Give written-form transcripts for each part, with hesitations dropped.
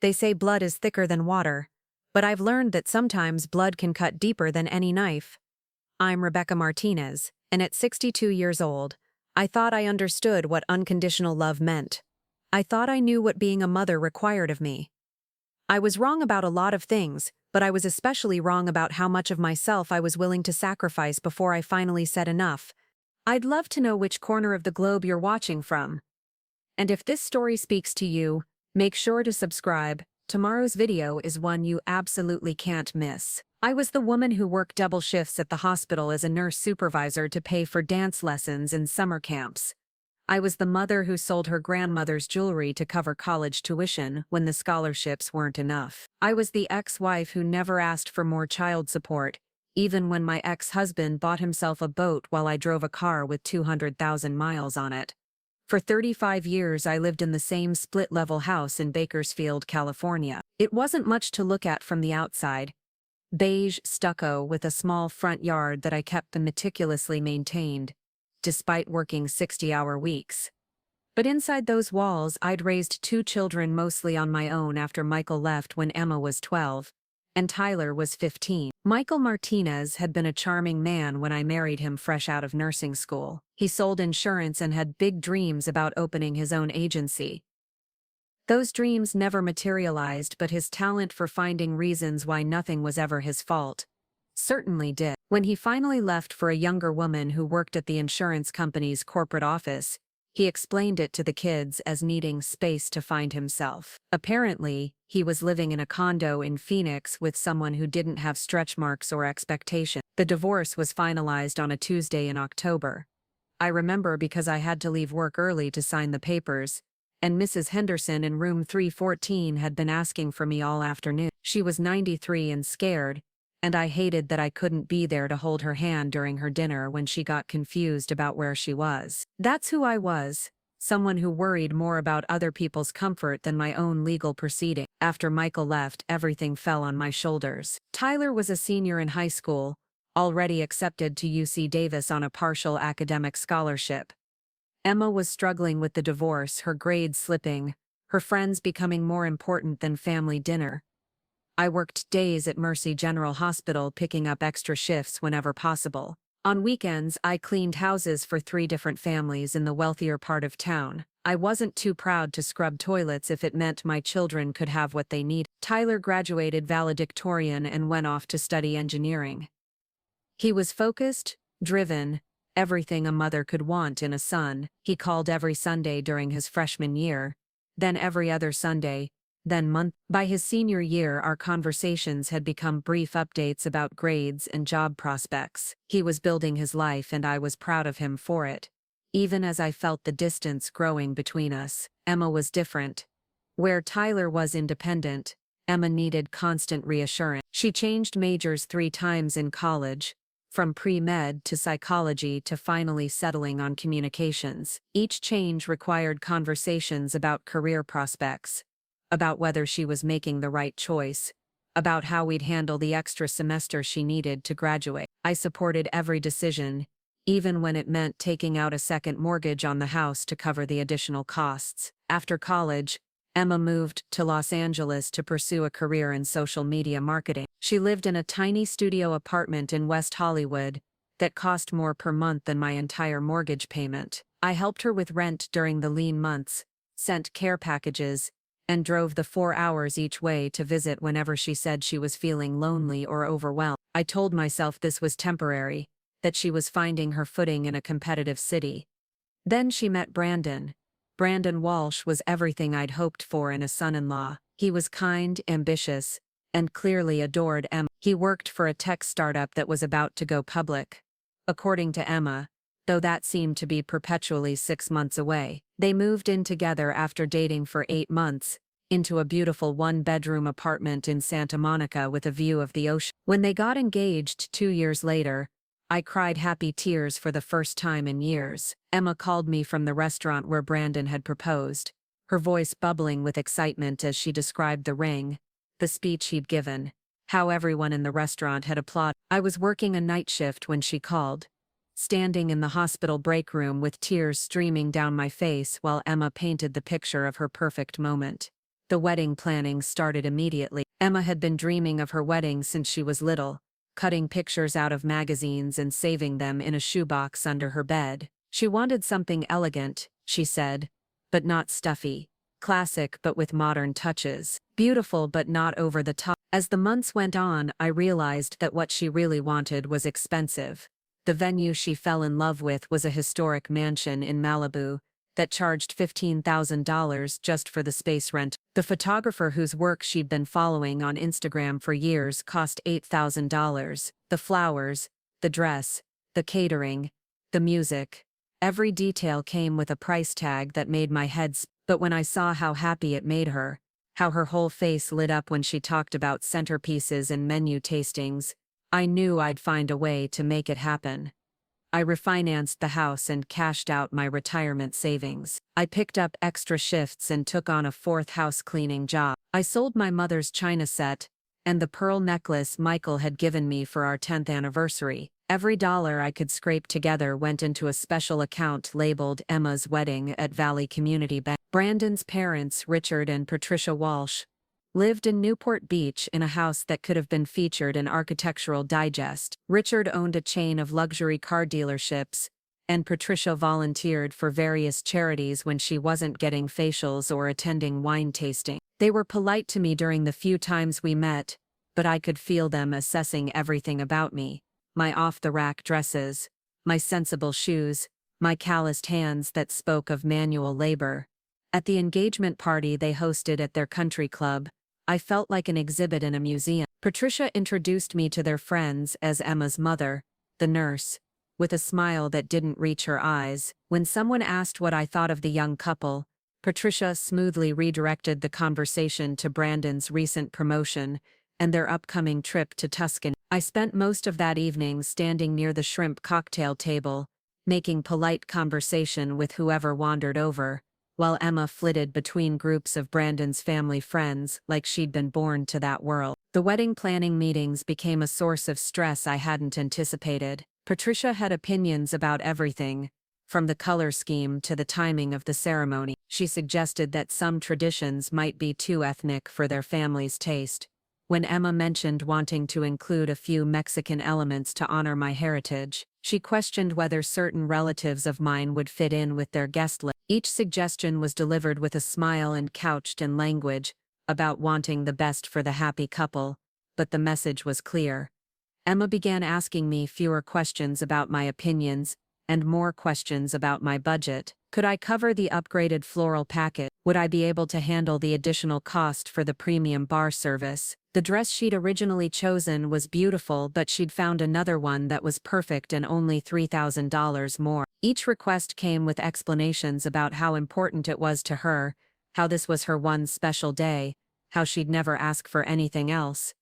They say blood is thicker than water, but I've learned that sometimes blood can cut deeper than any knife. I'm Rebecca Martinez, and at 62 years old, I thought I understood what unconditional love meant. I thought I knew what being a mother required of me. I was wrong about a lot of things, but I was especially wrong about how much of myself I was willing to sacrifice before I finally said enough. I'd love to know which corner of the globe you're watching from. And if this story speaks to you, make sure to subscribe. Tomorrow's video is one you absolutely can't miss. I was the woman who worked double shifts at the hospital as a nurse supervisor to pay for dance lessons and summer camps. I was the mother who sold her grandmother's jewelry to cover college tuition when the scholarships weren't enough. I was the ex-wife who never asked for more child support, even when my ex-husband bought himself a boat while I drove a car with 200,000 miles on it. For 35 years I lived in the same split-level house in Bakersfield, California. It wasn't much to look at from the outside. Beige stucco with a small front yard that I kept meticulously maintained, despite working 60-hour weeks. But inside those walls I'd raised 2 children mostly on my own after Michael left when Emma was 12, and Tyler was 15. Michael Martinez had been a charming man when I married him fresh out of nursing school. He sold insurance and had big dreams about opening his own agency. Those dreams never materialized, but his talent for finding reasons why nothing was ever his fault certainly did. When he finally left for a younger woman who worked at the insurance company's corporate office, he explained it to the kids as needing space to find himself. Apparently, he was living in a condo in Phoenix with someone who didn't have stretch marks or expectations. The divorce was finalized on a Tuesday in October. I remember because I had to leave work early to sign the papers, and Mrs. Henderson in room 314 had been asking for me all afternoon. She was 93 and scared, and I hated that I couldn't be there to hold her hand during her dinner when she got confused about where she was. That's who I was, someone who worried more about other people's comfort than my own legal proceeding. After Michael left, everything fell on my shoulders. Tyler was a senior in high school, already accepted to UC Davis on a partial academic scholarship. Emma was struggling with the divorce, her grades slipping, her friends becoming more important than family dinner. I worked days at Mercy General Hospital picking up extra shifts whenever possible. On weekends, I cleaned houses for 3 different families in the wealthier part of town. I wasn't too proud to scrub toilets if it meant my children could have what they need. Tyler graduated valedictorian and went off to study engineering. He was focused, driven, everything a mother could want in a son. He called every Sunday during his freshman year, then every other Sunday, then month. By his senior year, our conversations had become brief updates about grades and job prospects. He was building his life and I was proud of him for it, even as I felt the distance growing between us. Emma was different. Where Tyler was independent, Emma needed constant reassurance. She changed majors 3 times in college, from pre-med to psychology to finally settling on communications. Each change required conversations about career prospects, about whether she was making the right choice, about how we'd handle the extra semester she needed to graduate. I supported every decision, even when it meant taking out a second mortgage on the house to cover the additional costs. After college, Emma moved to Los Angeles to pursue a career in social media marketing. She lived in a tiny studio apartment in West Hollywood that cost more per month than my entire mortgage payment. I helped her with rent during the lean months, sent care packages, and drove the 4 hours each way to visit whenever she said she was feeling lonely or overwhelmed. I told myself this was temporary, that she was finding her footing in a competitive city. Then she met Brandon. Brandon Walsh was everything I'd hoped for in a son-in-law. He was kind, ambitious, and clearly adored Emma. He worked for a tech startup that was about to go public. According to Emma, though that seemed to be perpetually 6 months away. They moved in together after dating for 8 months, into a beautiful 1-bedroom apartment in Santa Monica with a view of the ocean. When they got engaged 2 years later, I cried happy tears for the first time in years. Emma called me from the restaurant where Brandon had proposed, her voice bubbling with excitement as she described the ring, the speech he'd given, how everyone in the restaurant had applauded. I was working a night shift when she called, standing in the hospital break room with tears streaming down my face while Emma painted the picture of her perfect moment. The wedding planning started immediately. Emma had been dreaming of her wedding since she was little, cutting pictures out of magazines and saving them in a shoebox under her bed. She wanted something elegant, she said, but not stuffy. Classic but with modern touches. Beautiful but not over the top. As the months went on, I realized that what she really wanted was expensive. The venue she fell in love with was a historic mansion in Malibu that charged $15,000 just for the space rent. The photographer whose work she'd been following on Instagram for years cost $8,000. The flowers, the dress, the catering, the music. Every detail came with a price tag that made my head spin. But when I saw how happy it made her, how her whole face lit up when she talked about centerpieces and menu tastings, I knew I'd find a way to make it happen. I refinanced the house and cashed out my retirement savings. I picked up extra shifts and took on a fourth house cleaning job. I sold my mother's china set and the pearl necklace Michael had given me for our 10th anniversary. Every dollar I could scrape together went into a special account labeled Emma's Wedding at Valley Community Bank. Brandon's parents, Richard and Patricia Walsh, lived in Newport Beach in a house that could have been featured in Architectural Digest. Richard owned a chain of luxury car dealerships, and Patricia volunteered for various charities when she wasn't getting facials or attending wine tasting. They were polite to me during the few times we met, but I could feel them assessing everything about me. My off-the-rack dresses, my sensible shoes, my calloused hands that spoke of manual labor. At the engagement party they hosted at their country club, I felt like an exhibit in a museum. Patricia introduced me to their friends as Emma's mother, the nurse, with a smile that didn't reach her eyes. When someone asked what I thought of the young couple, Patricia smoothly redirected the conversation to Brandon's recent promotion and their upcoming trip to Tuscany. I spent most of that evening standing near the shrimp cocktail table, making polite conversation with whoever wandered over, while Emma flitted between groups of Brandon's family friends like she'd been born to that world. The wedding planning meetings became a source of stress I hadn't anticipated. Patricia had opinions about everything, from the color scheme to the timing of the ceremony. She suggested that some traditions might be too ethnic for their family's taste. When Emma mentioned wanting to include a few Mexican elements to honor my heritage, she questioned whether certain relatives of mine would fit in with their guest list. Each suggestion was delivered with a smile and couched in language about wanting the best for the happy couple, but the message was clear. Emma began asking me fewer questions about my opinions and more questions about my budget. Could I cover the upgraded floral package? Would I be able to handle the additional cost for the premium bar service? The dress she'd originally chosen was beautiful, but she'd found another one that was perfect and only $3,000 more. Each request came with explanations about how important it was to her, how this was her one special day, how she'd never ask for anything else.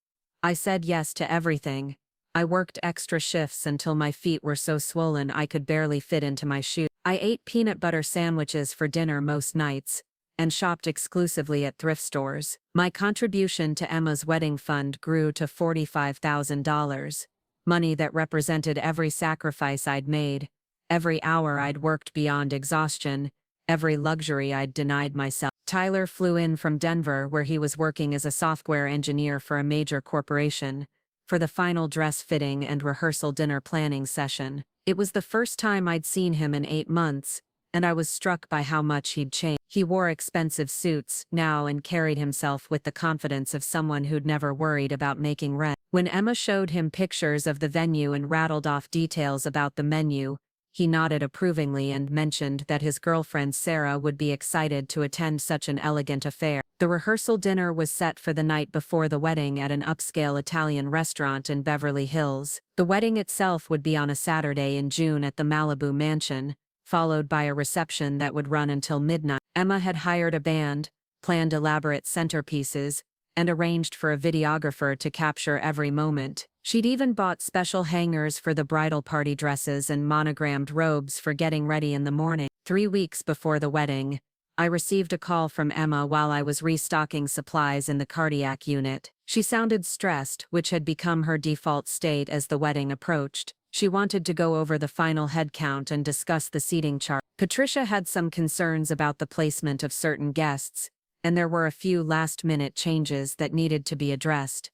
I said yes to everything. I worked extra shifts until my feet were so swollen I could barely fit into my shoes. I ate peanut butter sandwiches for dinner most nights, and shopped exclusively at thrift stores. My contribution to Emma's wedding fund grew to $45,000, money that represented every sacrifice I'd made, every hour I'd worked beyond exhaustion, every luxury I'd denied myself. Tyler flew in from Denver, where he was working as a software engineer for a major corporation, for the final dress fitting and rehearsal dinner planning session. It was the first time I'd seen him in 8 months, and I was struck by how much he'd changed. He wore expensive suits now and carried himself with the confidence of someone who'd never worried about making rent. When Emma showed him pictures of the venue and rattled off details about the menu, he nodded approvingly and mentioned that his girlfriend Sarah would be excited to attend such an elegant affair. The rehearsal dinner was set for the night before the wedding at an upscale Italian restaurant in Beverly Hills. The wedding itself would be on a Saturday in June at the Malibu mansion, followed by a reception that would run until midnight. Emma had hired a band, planned elaborate centerpieces, and arranged for a videographer to capture every moment. She'd even bought special hangers for the bridal party dresses and monogrammed robes for getting ready in the morning. 3 weeks before the wedding, I received a call from Emma while I was restocking supplies in the cardiac unit. She sounded stressed, which had become her default state as the wedding approached. She wanted to go over the final head count and discuss the seating chart. Patricia had some concerns about the placement of certain guests, and there were a few last-minute changes that needed to be addressed.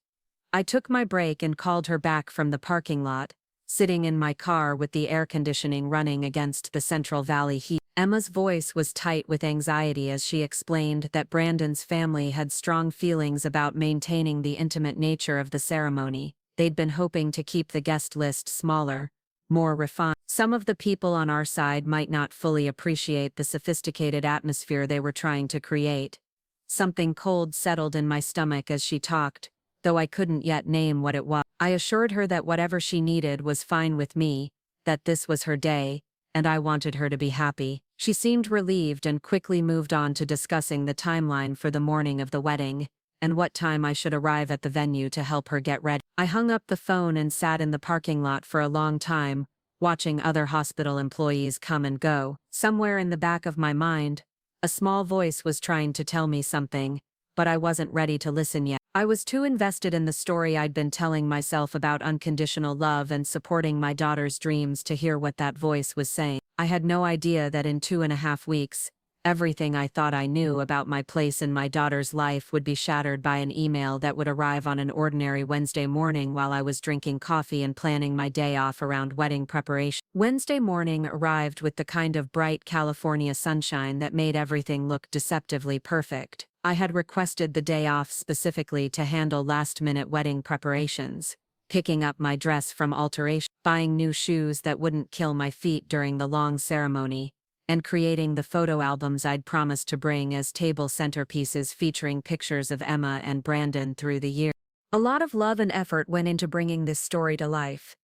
I took my break and called her back from the parking lot, sitting in my car with the air conditioning running against the Central Valley heat. Emma's voice was tight with anxiety as she explained that Brandon's family had strong feelings about maintaining the intimate nature of the ceremony. They'd been hoping to keep the guest list smaller, more refined. Some of the people on our side might not fully appreciate the sophisticated atmosphere they were trying to create. Something cold settled in my stomach as she talked, though I couldn't yet name what it was. I assured her that whatever she needed was fine with me, that this was her day, and I wanted her to be happy. She seemed relieved and quickly moved on to discussing the timeline for the morning of the wedding, and what time I should arrive at the venue to help her get ready. I hung up the phone and sat in the parking lot for a long time, watching other hospital employees come and go. Somewhere in the back of my mind, a small voice was trying to tell me something, but I wasn't ready to listen yet. I was too invested in the story I'd been telling myself about unconditional love and supporting my daughter's dreams to hear what that voice was saying. I had no idea that in 2.5 weeks, everything I thought I knew about my place in my daughter's life would be shattered by an email that would arrive on an ordinary Wednesday morning while I was drinking coffee and planning my day off around wedding preparation. Wednesday morning arrived with the kind of bright California sunshine that made everything look deceptively perfect. I had requested the day off specifically to handle last-minute wedding preparations, picking up my dress from alteration, buying new shoes that wouldn't kill my feet during the long ceremony, and creating the photo albums I'd promised to bring as table centerpieces featuring pictures of Emma and Brandon through the year. A lot of love and effort went into bringing this story to life.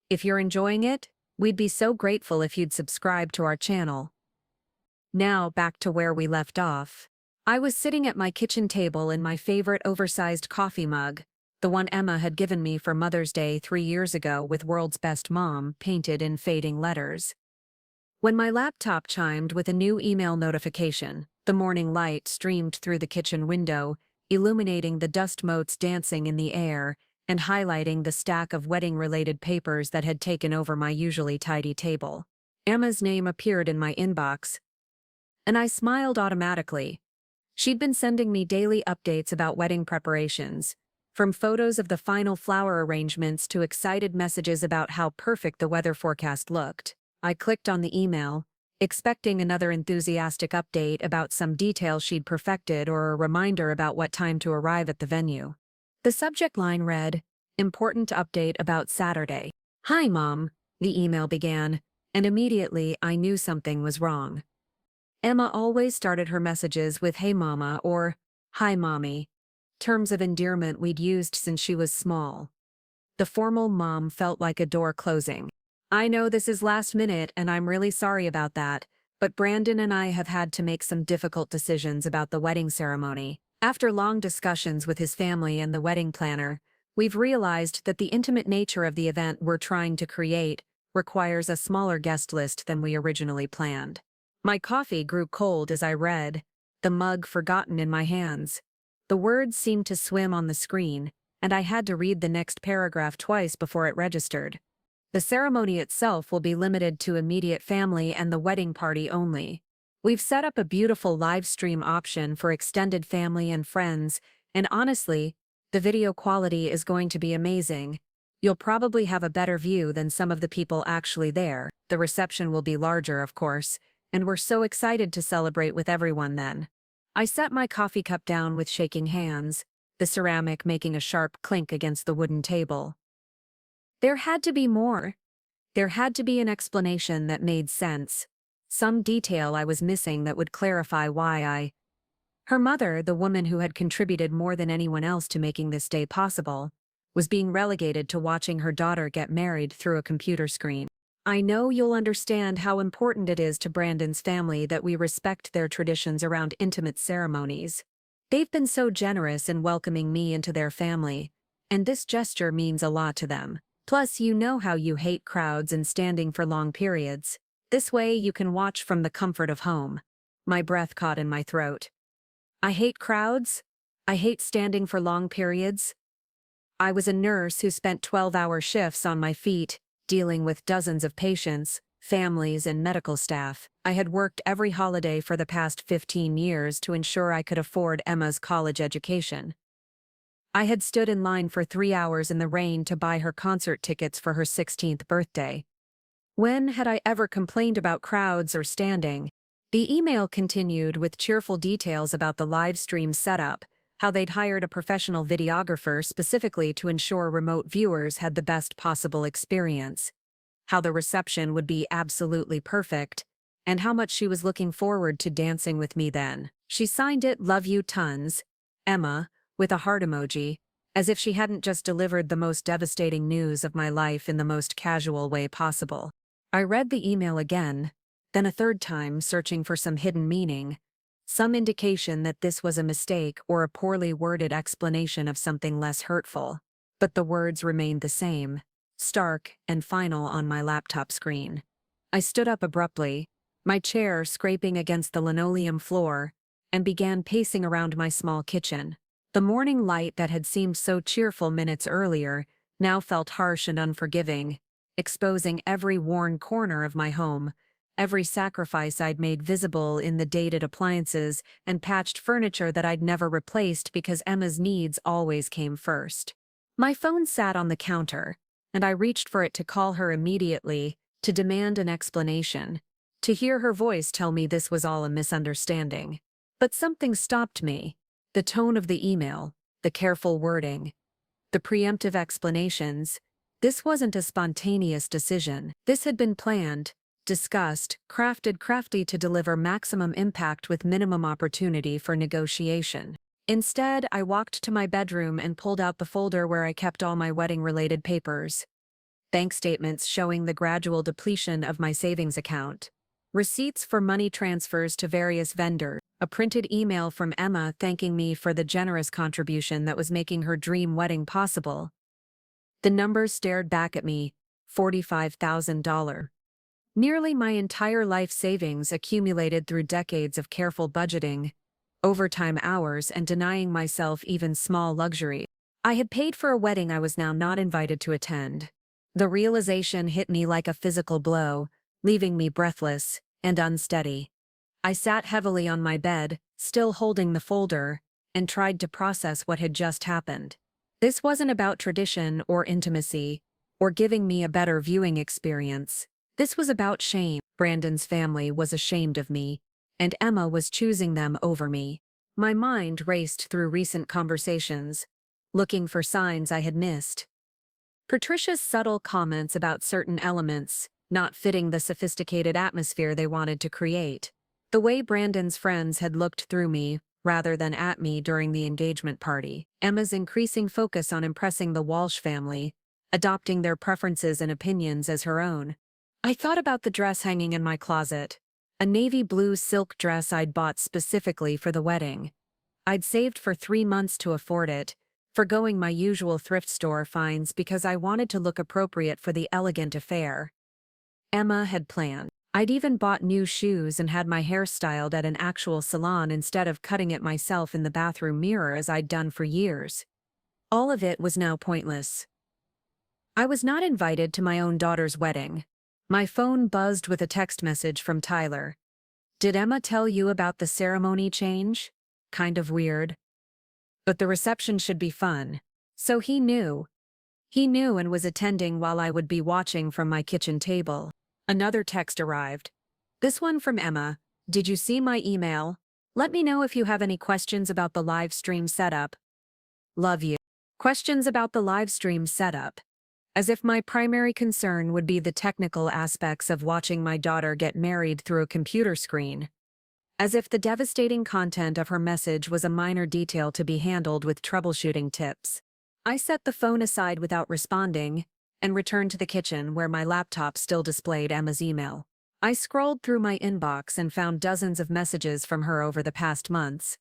If you're enjoying it, we'd be so grateful if you'd subscribe to our channel. Now back to where we left off. I was sitting at my kitchen table in my favorite oversized coffee mug, the one Emma had given me for Mother's Day 3 years ago with "World's Best Mom" painted in fading letters. When my laptop chimed with a new email notification, the morning light streamed through the kitchen window, illuminating the dust motes dancing in the air and highlighting the stack of wedding-related papers that had taken over my usually tidy table. Emma's name appeared in my inbox, and I smiled automatically. She'd been sending me daily updates about wedding preparations, from photos of the final flower arrangements to excited messages about how perfect the weather forecast looked. I clicked on the email, expecting another enthusiastic update about some detail she'd perfected or a reminder about what time to arrive at the venue. The subject line read, "Important update about Saturday." "Hi, Mom," the email began, and immediately I knew something was wrong. Emma always started her messages with "Hey Mama" or "Hi Mommy," terms of endearment we'd used since she was small. The formal "Mom" felt like a door closing. "I know this is last minute and I'm really sorry about that, but Brandon and I have had to make some difficult decisions about the wedding ceremony. After long discussions with his family and the wedding planner, we've realized that the intimate nature of the event we're trying to create requires a smaller guest list than we originally planned." My coffee grew cold as I read, the mug forgotten in my hands. The words seemed to swim on the screen, and I had to read the next paragraph twice before it registered. "The ceremony itself will be limited to immediate family and the wedding party only. We've set up a beautiful live stream option for extended family and friends, and honestly, the video quality is going to be amazing. You'll probably have a better view than some of the people actually there. The reception will be larger, of course, and we're so excited to celebrate with everyone then." I set my coffee cup down with shaking hands, the ceramic making a sharp clink against the wooden table. There had to be more. There had to be an explanation that made sense. Some detail I was missing that would clarify why Her mother, the woman who had contributed more than anyone else to making this day possible, was being relegated to watching her daughter get married through a computer screen. "I know you'll understand how important it is to Brandon's family that we respect their traditions around intimate ceremonies. They've been so generous in welcoming me into their family, and this gesture means a lot to them. Plus, you know how you hate crowds and standing for long periods. This way you can watch from the comfort of home." My breath caught in my throat. I hate crowds? I hate standing for long periods? I was a nurse who spent 12-hour shifts on my feet, dealing with dozens of patients, families, and medical staff. I had worked every holiday for the past 15 years to ensure I could afford Emma's college education. I had stood in line for 3 hours in the rain to buy her concert tickets for her 16th birthday. When had I ever complained about crowds or standing? The email continued with cheerful details about the live stream setup, how they'd hired a professional videographer specifically to ensure remote viewers had the best possible experience, how the reception would be absolutely perfect, and how much she was looking forward to dancing with me then. She signed it "Love you tons, Emma," with a heart emoji, as if she hadn't just delivered the most devastating news of my life in the most casual way possible. I read the email again, then a third time, searching for some hidden meaning, some indication that this was a mistake or a poorly worded explanation of something less hurtful. But the words remained the same, stark and final on my laptop screen. I stood up abruptly, my chair scraping against the linoleum floor, and began pacing around my small kitchen. The morning light that had seemed so cheerful minutes earlier now felt harsh and unforgiving, exposing every worn corner of my home, every sacrifice I'd made visible in the dated appliances and patched furniture that I'd never replaced because Emma's needs always came first. My phone sat on the counter, and I reached for it to call her immediately, to demand an explanation, to hear her voice tell me this was all a misunderstanding. But something stopped me. The tone of the email, the careful wording, the preemptive explanations. This wasn't a spontaneous decision. This had been planned, discussed, crafty to deliver maximum impact with minimum opportunity for negotiation. Instead, I walked to my bedroom and pulled out the folder where I kept all my wedding-related papers. Bank statements showing the gradual depletion of my savings account. Receipts for money transfers to various vendors. A printed email from Emma thanking me for the generous contribution that was making her dream wedding possible. The numbers stared back at me, $45,000. Nearly my entire life savings accumulated through decades of careful budgeting, overtime hours, and denying myself even small luxury. I had paid for a wedding I was now not invited to attend. The realization hit me like a physical blow, leaving me breathless and unsteady. I sat heavily on my bed, still holding the folder, and tried to process what had just happened. This wasn't about tradition or intimacy, or giving me a better viewing experience. This was about shame. Brandon's family was ashamed of me, and Emma was choosing them over me. My mind raced through recent conversations, looking for signs I had missed. Patricia's subtle comments about certain elements not fitting the sophisticated atmosphere they wanted to create. The way Brandon's friends had looked through me, rather than at me during the engagement party. Emma's increasing focus on impressing the Walsh family, adopting their preferences and opinions as her own. I thought about the dress hanging in my closet, a navy blue silk dress I'd bought specifically for the wedding. I'd saved for 3 months to afford it, forgoing my usual thrift store finds because I wanted to look appropriate for the elegant affair Emma had planned. I'd even bought new shoes and had my hair styled at an actual salon instead of cutting it myself in the bathroom mirror as I'd done for years. All of it was now pointless. I was not invited to my own daughter's wedding. My phone buzzed with a text message from Tyler. "Did Emma tell you about the ceremony change? Kind of weird. But the reception should be fun." So he knew. He knew and was attending while I would be watching from my kitchen table. Another text arrived. This one from Emma. "Did you see my email? Let me know if you have any questions about the live stream setup. Love you." Questions about the live stream setup. As if my primary concern would be the technical aspects of watching my daughter get married through a computer screen. As if the devastating content of her message was a minor detail to be handled with troubleshooting tips. I set the phone aside without responding, and returned to the kitchen where my laptop still displayed Emma's email. I scrolled through my inbox and found dozens of messages from her over the past months.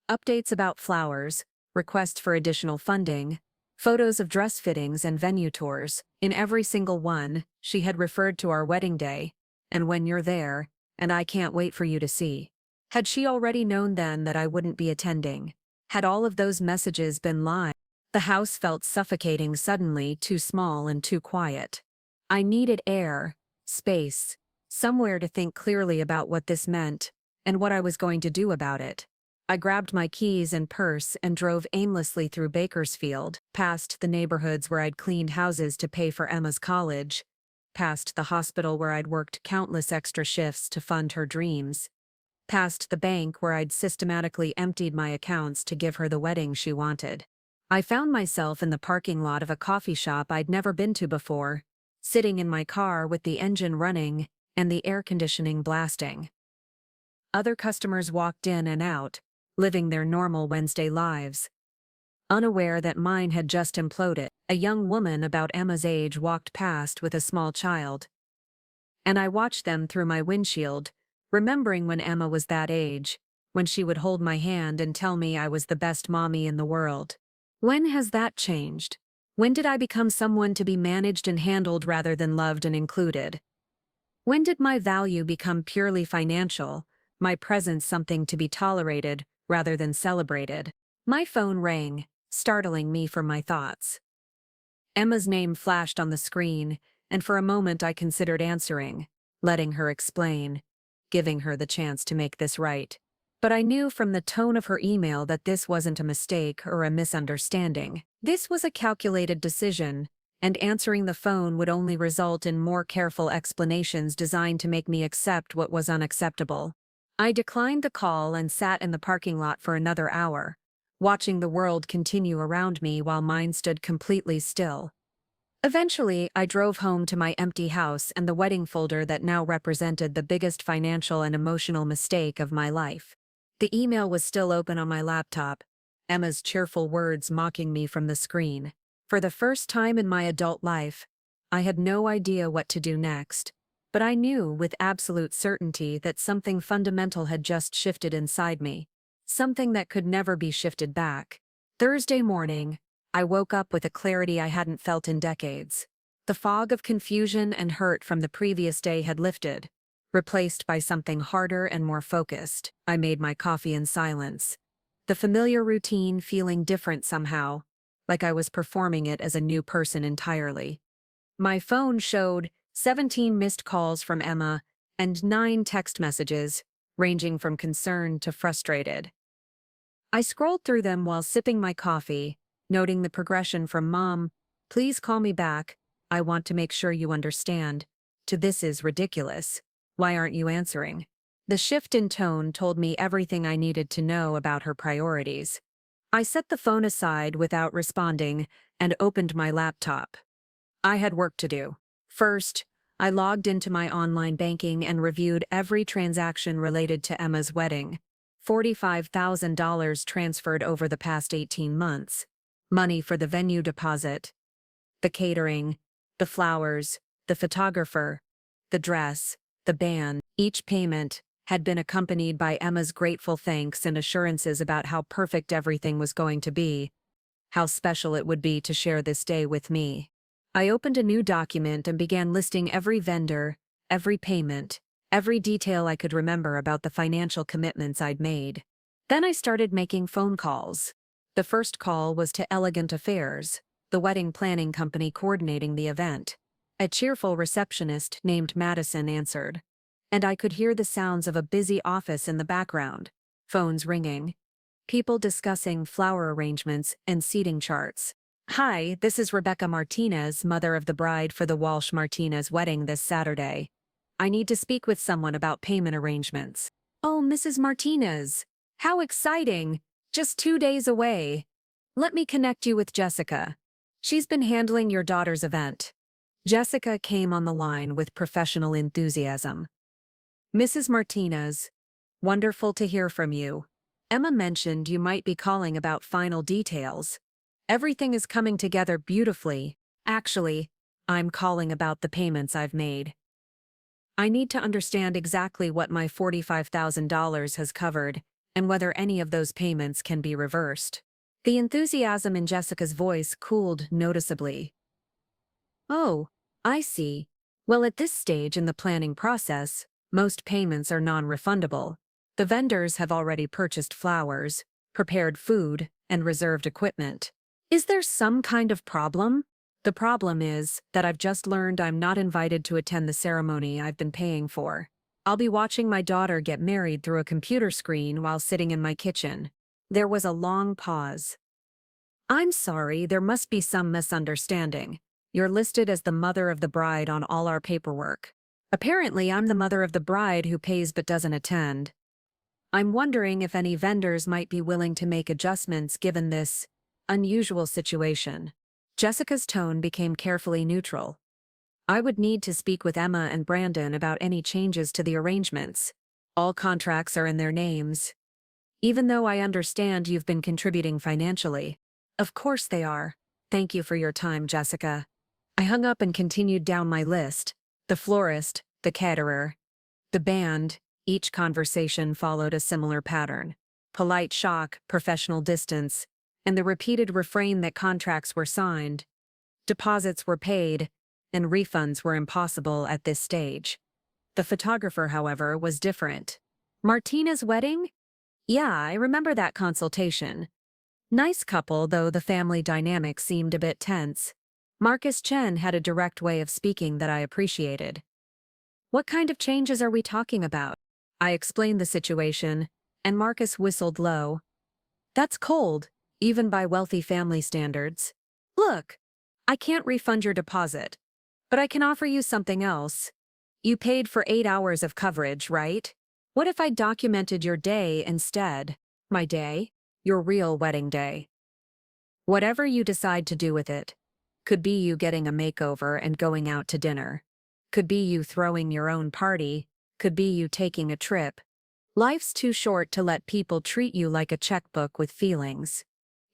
Updates about flowers, requests for additional funding, photos of dress fittings and venue tours. In every single one, she had referred to our wedding day, and "when you're there, and I can't wait for you to see." Had she already known then that I wouldn't be attending? Had all of those messages been lies? The house felt suffocating suddenly, too small and too quiet. I needed air, space, somewhere to think clearly about what this meant and what I was going to do about it. I grabbed my keys and purse and drove aimlessly through Bakersfield, past the neighborhoods where I'd cleaned houses to pay for Emma's college, past the hospital where I'd worked countless extra shifts to fund her dreams, past the bank where I'd systematically emptied my accounts to give her the wedding she wanted. I found myself in the parking lot of a coffee shop I'd never been to before, sitting in my car with the engine running and the air conditioning blasting. Other customers walked in and out, living their normal Wednesday lives, unaware that mine had just imploded. A young woman about Emma's age walked past with a small child, and I watched them through my windshield, remembering when Emma was that age, when she would hold my hand and tell me I was the best mommy in the world. When has that changed? When did I become someone to be managed and handled rather than loved and included? When did my value become purely financial, my presence something to be tolerated rather than celebrated? My phone rang, startling me from my thoughts. Emma's name flashed on the screen, and for a moment I considered answering, letting her explain, giving her the chance to make this right. But I knew from the tone of her email that this wasn't a mistake or a misunderstanding. This was a calculated decision, and answering the phone would only result in more careful explanations designed to make me accept what was unacceptable. I declined the call and sat in the parking lot for another hour, watching the world continue around me while mine stood completely still. Eventually, I drove home to my empty house and the wedding folder that now represented the biggest financial and emotional mistake of my life. The email was still open on my laptop, Emma's cheerful words mocking me from the screen. For the first time in my adult life, I had no idea what to do next, but I knew with absolute certainty that something fundamental had just shifted inside me, something that could never be shifted back. Thursday morning, I woke up with a clarity I hadn't felt in decades. The fog of confusion and hurt from the previous day had lifted, replaced by something harder and more focused. I made my coffee in silence, the familiar routine feeling different somehow, like I was performing it as a new person entirely. My phone showed 17 missed calls from Emma and 9 text messages, ranging from concerned to frustrated. I scrolled through them while sipping my coffee, noting the progression from "Mom, please call me back, I want to make sure you understand," to "This is ridiculous. Why aren't you answering?" The shift in tone told me everything I needed to know about her priorities. I set the phone aside without responding and opened my laptop. I had work to do. First, I logged into my online banking and reviewed every transaction related to Emma's wedding. $45,000 transferred over the past 18 months. Money for the venue deposit, the catering, the flowers, the photographer, the dress, the band. Each payment had been accompanied by Emma's grateful thanks and assurances about how perfect everything was going to be, how special it would be to share this day with me. I opened a new document and began listing every vendor, every payment, every detail I could remember about the financial commitments I'd made. Then I started making phone calls. The first call was to Elegant Affairs, the wedding planning company coordinating the event. A cheerful receptionist named Madison answered, and I could hear the sounds of a busy office in the background, phones ringing, people discussing flower arrangements and seating charts. "Hi, this is Rebecca Martinez, mother of the bride for the Walsh-Martinez wedding this Saturday. I need to speak with someone about payment arrangements." "Oh, Mrs. Martinez, how exciting! Just 2 days away. Let me connect you with Jessica. She's been handling your daughter's event." Jessica came on the line with professional enthusiasm. "Mrs. Martinez, wonderful to hear from you. Emma mentioned you might be calling about final details. Everything is coming together beautifully. Actually, I'm calling about the payments I've made. I need to understand exactly what my $45,000 has covered and whether any of those payments can be reversed." The enthusiasm in Jessica's voice cooled noticeably. "Oh, I see. Well, at this stage in the planning process, most payments are non-refundable. The vendors have already purchased flowers, prepared food, and reserved equipment. Is there some kind of problem?" The problem is that I've just learned I'm not invited to attend the ceremony I've been paying for. I'll be watching my daughter get married through a computer screen while sitting in my kitchen. There was a long pause. I'm sorry, there must be some misunderstanding. You're listed as the mother of the bride on all our paperwork. Apparently, I'm the mother of the bride who pays but doesn't attend. I'm wondering if any vendors might be willing to make adjustments given this unusual situation. Jessica's tone became carefully neutral. I would need to speak with Emma and Brandon about any changes to the arrangements. All contracts are in their names. Even though I understand you've been contributing financially. Of course they are. Thank you for your time, Jessica. I hung up and continued down my list. The florist, the caterer, the band. Each conversation followed a similar pattern. Polite shock, professional distance, and the repeated refrain that contracts were signed, deposits were paid, and refunds were impossible at this stage. The photographer, however, was different. Martina's wedding? Yeah, I remember that consultation. Nice couple, though the family dynamic seemed a bit tense. Marcus Chen had a direct way of speaking that I appreciated. What kind of changes are we talking about? I explained the situation, and Marcus whistled low. That's cold, even by wealthy family standards. Look, I can't refund your deposit, but I can offer you something else. You paid for 8 hours of coverage, right? What if I documented your day instead? My day? Your real wedding day. Whatever you decide to do with it. Could be you getting a makeover and going out to dinner. Could be you throwing your own party. Could be you taking a trip. Life's too short to let people treat you like a checkbook with feelings.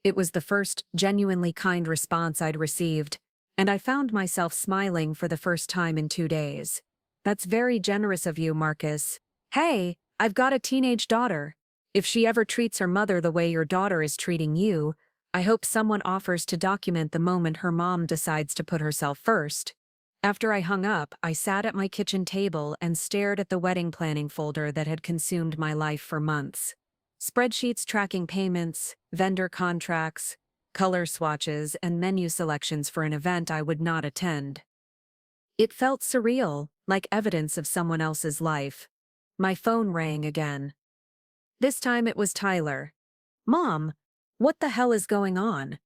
It was the first genuinely kind response I'd received, and I found myself smiling for the first time in 2 days. That's very generous of you, Marcus. Hey, I've got a teenage daughter. If she ever treats her mother the way your daughter is treating you, I hope someone offers to document the moment her mom decides to put herself first. After I hung up, I sat at my kitchen table and stared at the wedding planning folder that had consumed my life for months. Spreadsheets tracking payments, vendor contracts, color swatches, and menu selections for an event I would not attend. It felt surreal, like evidence of someone else's life. My phone rang again. This time it was Tyler. Mom, what the hell is going on?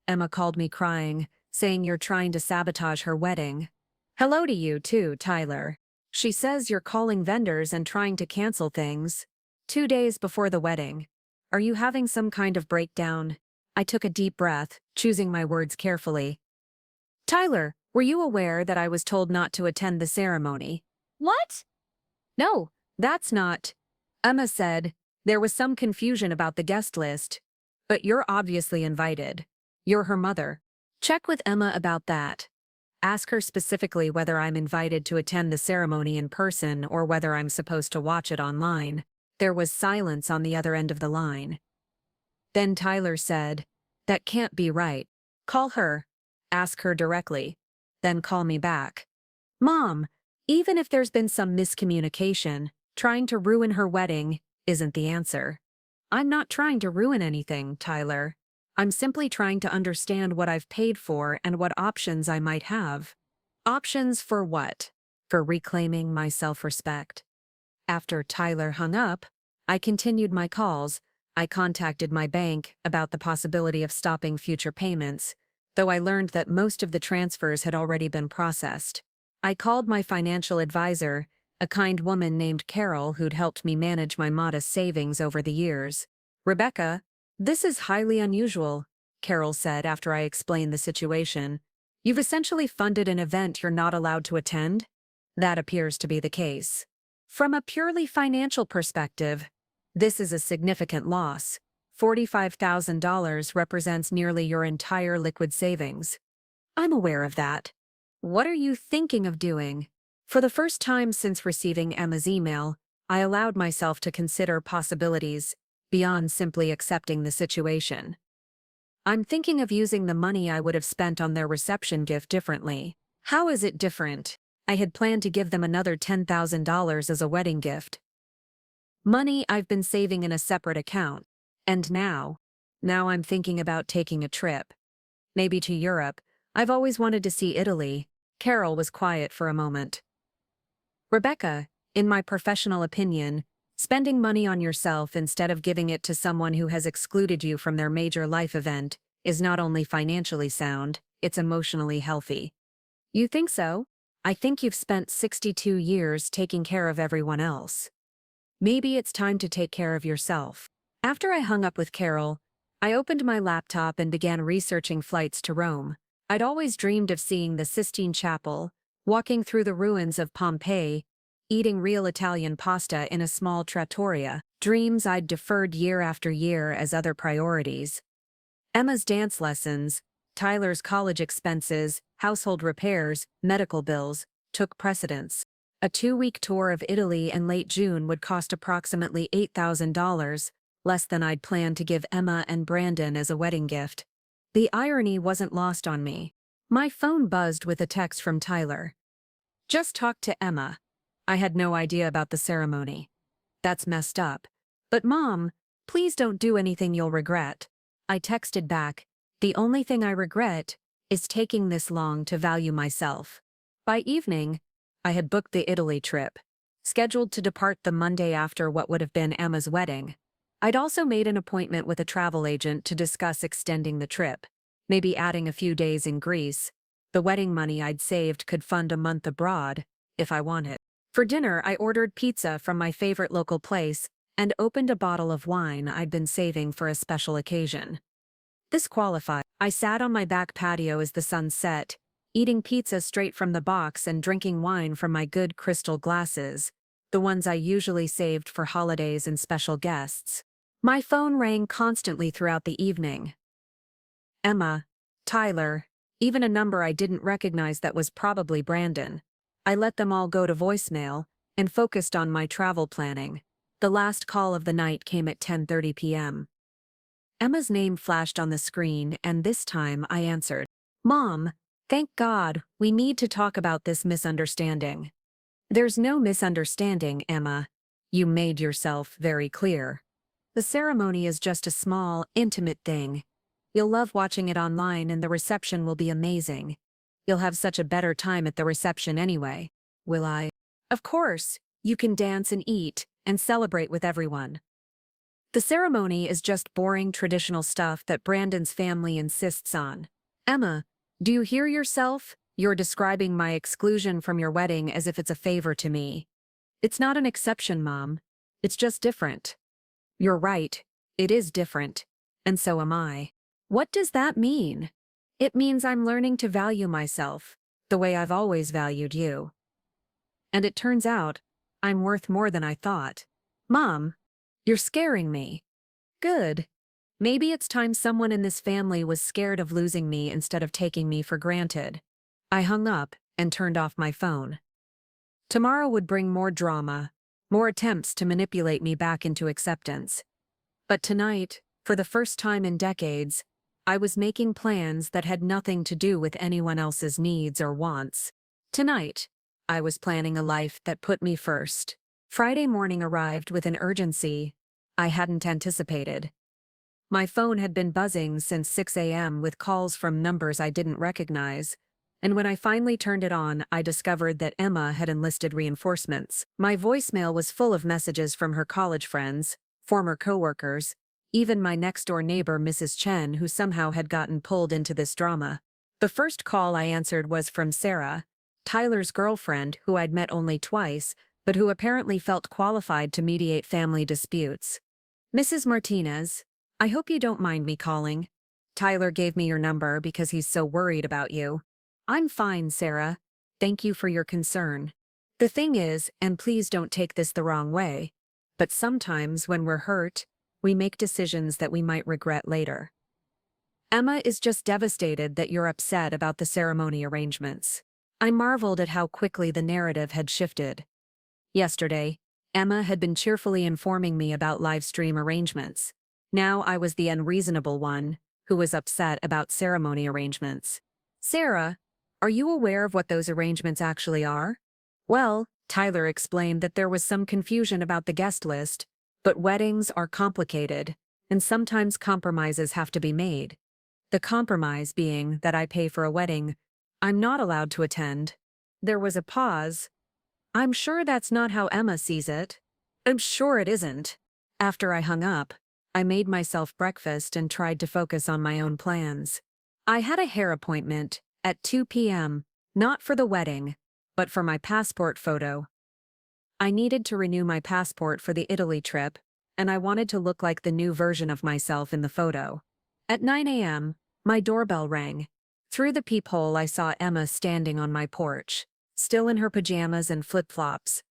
Emma called me crying, saying you're trying to sabotage her wedding. Hello to you too, Tyler. She says you're calling vendors and trying to cancel things. 2 days before the wedding. Are you having some kind of breakdown? I took a deep breath, choosing my words carefully. Tyler, were you aware that I was told not to attend the ceremony? What? No, that's not. Emma said, there was some confusion about the guest list. But you're obviously invited. You're her mother. Check with Emma about that. Ask her specifically whether I'm invited to attend the ceremony in person or whether I'm supposed to watch it online. There was silence on the other end of the line. Then Tyler said, that can't be right. Call her. Ask her directly. Then call me back. Mom, even if there's been some miscommunication, trying to ruin her wedding isn't the answer. I'm not trying to ruin anything, Tyler. I'm simply trying to understand what I've paid for and what options I might have. Options for what? For reclaiming my self-respect. After Tyler hung up, I continued my calls. I contacted my bank about the possibility of stopping future payments, though I learned that most of the transfers had already been processed. I called my financial advisor, a kind woman named Carol who'd helped me manage my modest savings over the years. Rebecca, this is highly unusual, Carol said after I explained the situation. You've essentially funded an event you're not allowed to attend? That appears to be the case. From a purely financial perspective, this is a significant loss. $45,000 represents nearly your entire liquid savings. I'm aware of that. What are you thinking of doing? For the first time since receiving Emma's email, I allowed myself to consider possibilities beyond simply accepting the situation. I'm thinking of using the money I would have spent on their reception gift differently. How is it different? I had planned to give them another $10,000 as a wedding gift. Money I've been saving in a separate account. And now I'm thinking about taking a trip. Maybe to Europe. I've always wanted to see Italy. Carol was quiet for a moment. Rebecca, in my professional opinion, spending money on yourself instead of giving it to someone who has excluded you from their major life event is not only financially sound, it's emotionally healthy. You think so? I think you've spent 62 years taking care of everyone else. Maybe it's time to take care of yourself. After I hung up with Carol, I opened my laptop and began researching flights to Rome. I'd always dreamed of seeing the Sistine Chapel, walking through the ruins of Pompeii, eating real Italian pasta in a small trattoria, dreams I'd deferred year after year as other priorities. Emma's dance lessons, Tyler's college expenses, household repairs, medical bills, took precedence. A 2-week tour of Italy in late June would cost approximately $8,000, less than I'd planned to give Emma and Brandon as a wedding gift. The irony wasn't lost on me. My phone buzzed with a text from Tyler. Just talked to Emma. I had no idea about the ceremony. That's messed up. But Mom, please don't do anything you'll regret. I texted back, the only thing I regret is taking this long to value myself. By evening, I had booked the Italy trip, scheduled to depart the Monday after what would have been Emma's wedding. I'd also made an appointment with a travel agent to discuss extending the trip, maybe adding a few days in Greece. The wedding money I'd saved could fund a month abroad, if I wanted. For dinner, I ordered pizza from my favorite local place and opened a bottle of wine I'd been saving for a special occasion. This qualified. I sat on my back patio as the sun set, eating pizza straight from the box and drinking wine from my good crystal glasses, the ones I usually saved for holidays and special guests. My phone rang constantly throughout the evening. Emma, Tyler, even a number I didn't recognize that was probably Brandon. I let them all go to voicemail and focused on my travel planning. The last call of the night came at 10:30 p.m. Emma's name flashed on the screen, and this time I answered. Mom, thank God, we need to talk about this misunderstanding. There's no misunderstanding, Emma. You made yourself very clear. The ceremony is just a small, intimate thing. You'll love watching it online and the reception will be amazing. You'll have such a better time at the reception anyway. Will I? Of course, you can dance and eat and celebrate with everyone. The ceremony is just boring traditional stuff that Brandon's family insists on. Emma, do you hear yourself? You're describing my exclusion from your wedding as if it's a favor to me. It's not an exception, Mom. It's just different. You're right, it is different, and so am I. What does that mean? It means I'm learning to value myself, the way I've always valued you. And it turns out, I'm worth more than I thought. Mom, you're scaring me. Good. Maybe it's time someone in this family was scared of losing me instead of taking me for granted. I hung up and turned off my phone. Tomorrow would bring more drama, more attempts to manipulate me back into acceptance. But tonight, for the first time in decades, I was making plans that had nothing to do with anyone else's needs or wants. Tonight, I was planning a life that put me first. Friday morning arrived with an urgency I hadn't anticipated. My phone had been buzzing since 6 a.m. with calls from numbers I didn't recognize, and when I finally turned it on, I discovered that Emma had enlisted reinforcements. My voicemail was full of messages from her college friends, former coworkers, even my next-door neighbor Mrs. Chen, who somehow had gotten pulled into this drama. The first call I answered was from Sarah, Tyler's girlfriend, who I'd met only twice, but who apparently felt qualified to mediate family disputes. Mrs. Martinez, I hope you don't mind me calling. Tyler gave me your number because he's so worried about you. I'm fine, Sarah. Thank you for your concern. The thing is, and please don't take this the wrong way, but sometimes when we're hurt, we make decisions that we might regret later. Emma is just devastated that you're upset about the ceremony arrangements. I marveled at how quickly the narrative had shifted. Yesterday, Emma had been cheerfully informing me about Livestream arrangements. Now I was the unreasonable one, who was upset about ceremony arrangements. Sarah, are you aware of what those arrangements actually are? Well, Tyler explained that there was some confusion about the guest list, but weddings are complicated, and sometimes compromises have to be made. The compromise being that I pay for a wedding I'm not allowed to attend. There was a pause. I'm sure that's not how Emma sees it. I'm sure it isn't. After I hung up, I made myself breakfast and tried to focus on my own plans. I had a hair appointment at 2 p.m., not for the wedding, but for my passport photo. I needed to renew my passport for the Italy trip, and I wanted to look like the new version of myself in the photo. At 9 a.m., my doorbell rang. Through the peephole, I saw Emma standing on my porch, still in her pajamas and flip-flops,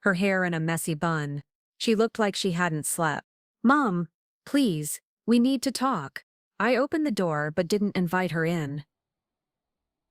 her hair in a messy bun. She looked like she hadn't slept. "Mom, please, we need to talk." I opened the door but didn't invite her in.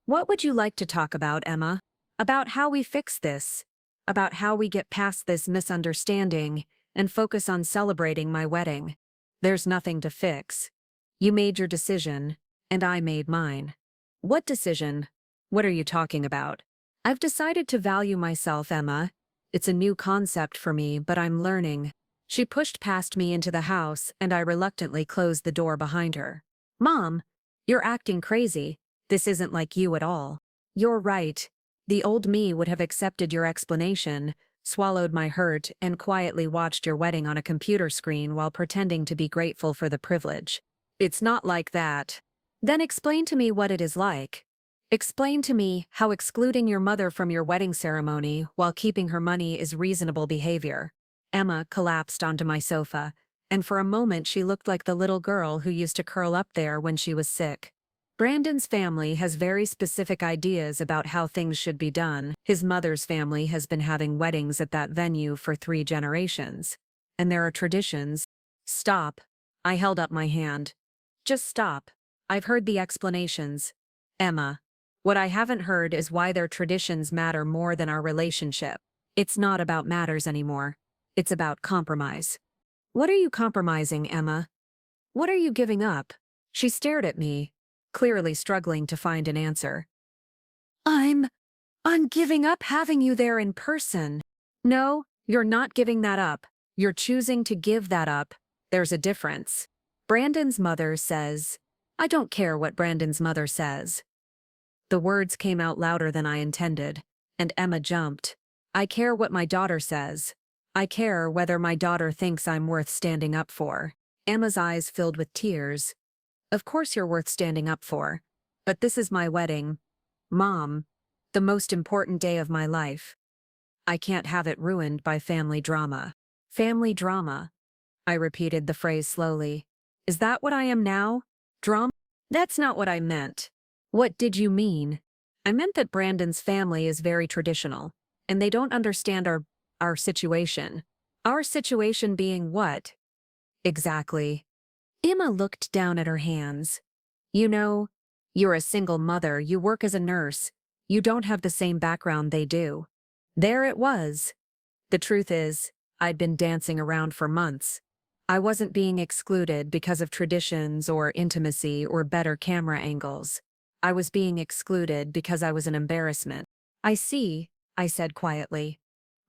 "What would you like to talk about, Emma? About how we fix this? About how we get past this misunderstanding and focus on celebrating my wedding? There's nothing to fix. You made your decision, and I made mine." "What decision? What are you talking about?" "I've decided to value myself, Emma. It's a new concept for me, but I'm learning." She pushed past me into the house, and I reluctantly closed the door behind her. "Mom, you're acting crazy. This isn't like you at all." "You're right. The old me would have accepted your explanation, swallowed my hurt, and quietly watched your wedding on a computer screen while pretending to be grateful for the privilege." "It's not like that." "Then explain to me what it is like. Explain to me how excluding your mother from your wedding ceremony while keeping her money is reasonable behavior." Emma collapsed onto my sofa, and for a moment she looked like the little girl who used to curl up there when she was sick. "Brandon's family has very specific ideas about how things should be done. His mother's family has been having weddings at that venue for 3 generations. And there are traditions." "Stop." I held up my hand. "Just stop. I've heard the explanations. Emma, what I haven't heard is why their traditions matter more than our relationship. It's not about matters anymore. It's about compromise." "What are you compromising, Emma? What are you giving up?" She stared at me, clearly struggling to find an answer. I'm giving up having you there in person." "No, you're not giving that up. You're choosing to give that up. There's a difference. Brandon's mother says—" "I don't care what Brandon's mother says." The words came out louder than I intended, and Emma jumped. "I care what my daughter says. I care whether my daughter thinks I'm worth standing up for." Emma's eyes filled with tears. "Of course you're worth standing up for. But this is my wedding. Mom, the most important day of my life. I can't have it ruined by family drama." "Family drama." I repeated the phrase slowly. "Is that what I am now? Drama?" "That's not what I meant." "What did you mean?" "I meant that Brandon's family is very traditional, and they don't understand our situation." "Our situation being what?" "Exactly." Emma looked down at her hands. "You know, you're a single mother, you work as a nurse, you don't have the same background they do." There it was. The truth is, I'd been dancing around for months. I wasn't being excluded because of traditions or intimacy or better camera angles. I was being excluded because I was an embarrassment. "I see," I said quietly.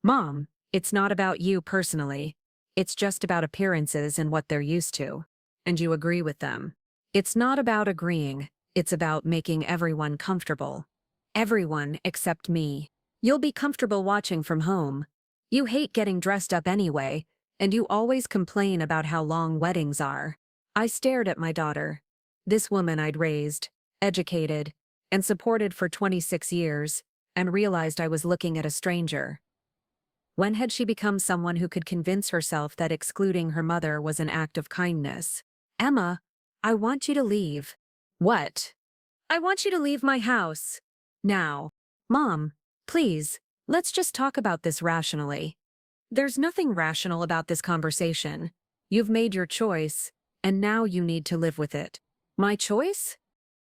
"Mom, it's not about you personally. It's just about appearances and what they're used to. And you agree with them." "It's not about agreeing. It's about making everyone comfortable. Everyone except me. You'll be comfortable watching from home. You hate getting dressed up anyway, and you always complain about how long weddings are." I stared at my daughter. This woman I'd raised, educated, and supported for 26 years, and realized I was looking at a stranger. When had she become someone who could convince herself that excluding her mother was an act of kindness? "Emma, I want you to leave." "What?" "I want you to leave my house. Now." "Mom, please, let's just talk about this rationally." "There's nothing rational about this conversation. You've made your choice, and now you need to live with it." "My choice?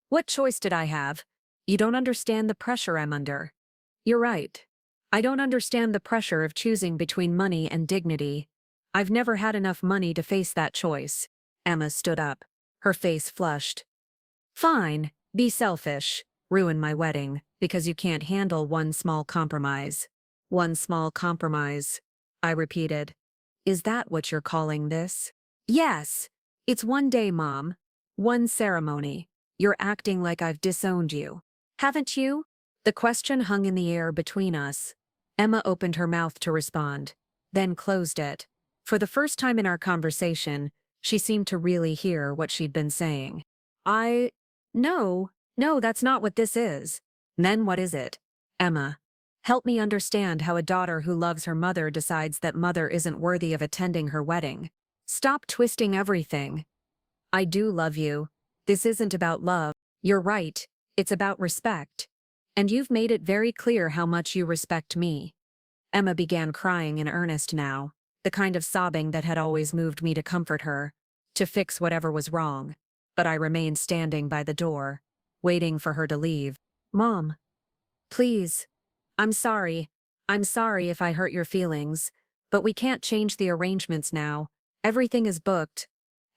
What choice did I have? You don't understand the pressure I'm under." "You're right. I don't understand the pressure of choosing between money and dignity. I've never had enough money to face that choice." Emma stood up. Her face flushed. "Fine, be selfish. Ruin my wedding, because you can't handle one small compromise." "One small compromise," I repeated. "Is that what you're calling this?" "Yes. It's one day, Mom. One ceremony. You're acting like I've disowned you. Haven't you? The question hung in the air between us. Emma opened her mouth to respond, then closed it. For the first time in our conversation, she seemed to really hear what she'd been saying. No, that's not what this is. Then what is it? Emma, help me understand how a daughter who loves her mother decides that mother isn't worthy of attending her wedding. Stop twisting everything. I do love you. This isn't about love. You're right, it's about respect. And you've made it very clear how much you respect me. Emma began crying in earnest now, the kind of sobbing that had always moved me to comfort her, to fix whatever was wrong. But I remained standing by the door, waiting for her to leave. Mom, please. I'm sorry. I'm sorry if I hurt your feelings, but we can't change the arrangements now. Everything is booked.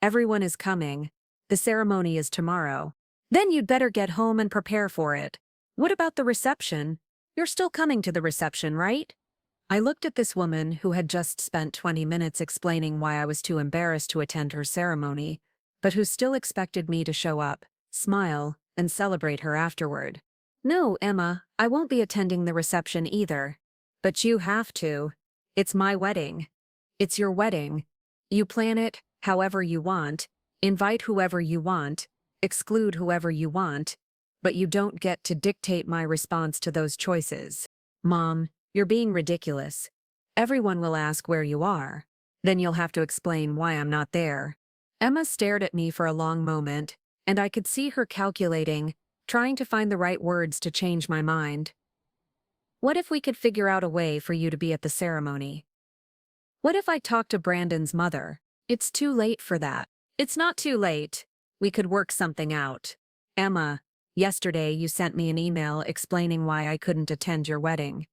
Everyone is coming. The ceremony is tomorrow. Then you'd better get home and prepare for it. What about the reception? You're still coming to the reception, right? I looked at this woman who had just spent 20 minutes explaining why I was too embarrassed to attend her ceremony, but who still expected me to show up, smile, and celebrate her afterward. No, Emma, I won't be attending the reception either. But you have to. It's my wedding. It's your wedding. You plan it however you want, invite whoever you want, exclude whoever you want, but you don't get to dictate my response to those choices. Mom, you're being ridiculous. Everyone will ask where you are. Then you'll have to explain why I'm not there. Emma stared at me for a long moment, and I could see her calculating, trying to find the right words to change my mind. What if we could figure out a way for you to be at the ceremony? What if I talked to Brandon's mother? It's too late for that. It's not too late. We could work something out. Emma, yesterday you sent me an email explaining why I couldn't attend your wedding.